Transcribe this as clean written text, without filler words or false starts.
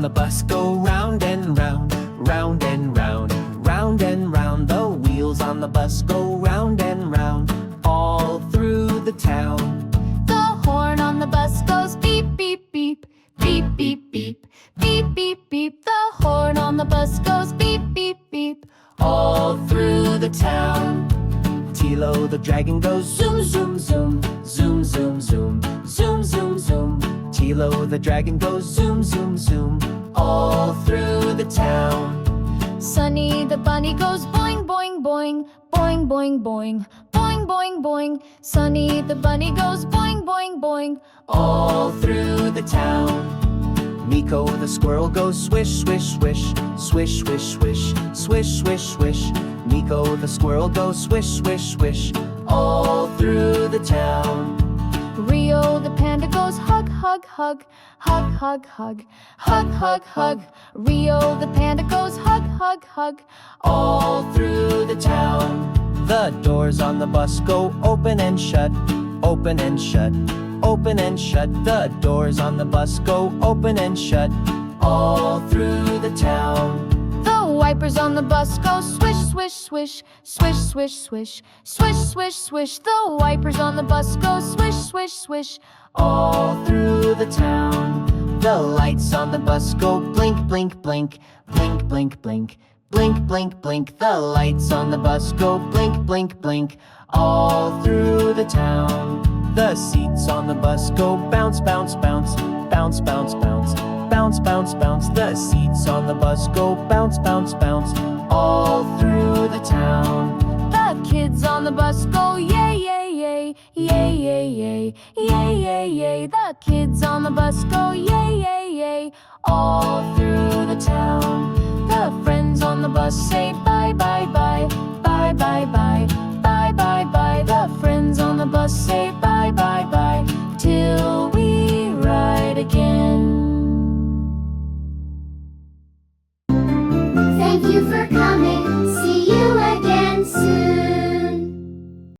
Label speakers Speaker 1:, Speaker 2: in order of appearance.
Speaker 1: the bus go round and round, round and round, round and round. The wheels on the bus go round and round, all through the town.
Speaker 2: The horn on the bus goes beep, beep, beep, beep, beep, beep, beep, beep, beep. The horn on the bus goes beep, beep, beep,
Speaker 1: all through the town. Tealo the dragon goes zoom, zoom, zoom, zoom, zoom, zoom, zoom, zoom, zoom. Tealo the dragon goes zoom, zoom, zoom, all through the town.
Speaker 2: Sunny the bunny goes boing, boing, boing, boing, boing, boing, boing, boing, boing. Sunny the bunny goes boing, boing, boing,
Speaker 1: all through the town. Miko the squirrel goes swish, swish, swish, swish, swish, swish, swish, swish, swish. Miko the squirrel goes swish, swish, swish, all through the town.
Speaker 2: Rio the panda goes hug, hug, hug, hug, hug, hug, hug, hug, hug. Rio the panda goes hug, hug, hug,
Speaker 1: all through the town. The doors on the bus go open and shut, open and shut, open and shut. The doors on the bus go open and shut, all through the town.
Speaker 2: The wipers on the bus go swish, swish, swish, swish, swish, swish, swish, swish, swish. The wipers on the bus go swish, swish, swish,
Speaker 1: all through the town. The lights on the bus go blink, blink, blink, blink, blink, blink, blink, blink, blink. The lights on the bus go blink, blink, blink, all through the town. The seats on the bus go bounce, bounce, bounce, bounce, bounce, bounce, bounce, bounce, bounce. The seats on the bus go bounce, bounce, bounce, all through the town.
Speaker 2: The kids on the bus go yay, yay, yay, yay, yay, yay, yay, yay, yay. The kids on the bus go yay, yay, yay, all through the town. The friends on the bus say bye, bye, bye, bye, bye, bye, bye, bye, bye. The friends on the bus say bye, bye, bye, till we ride again.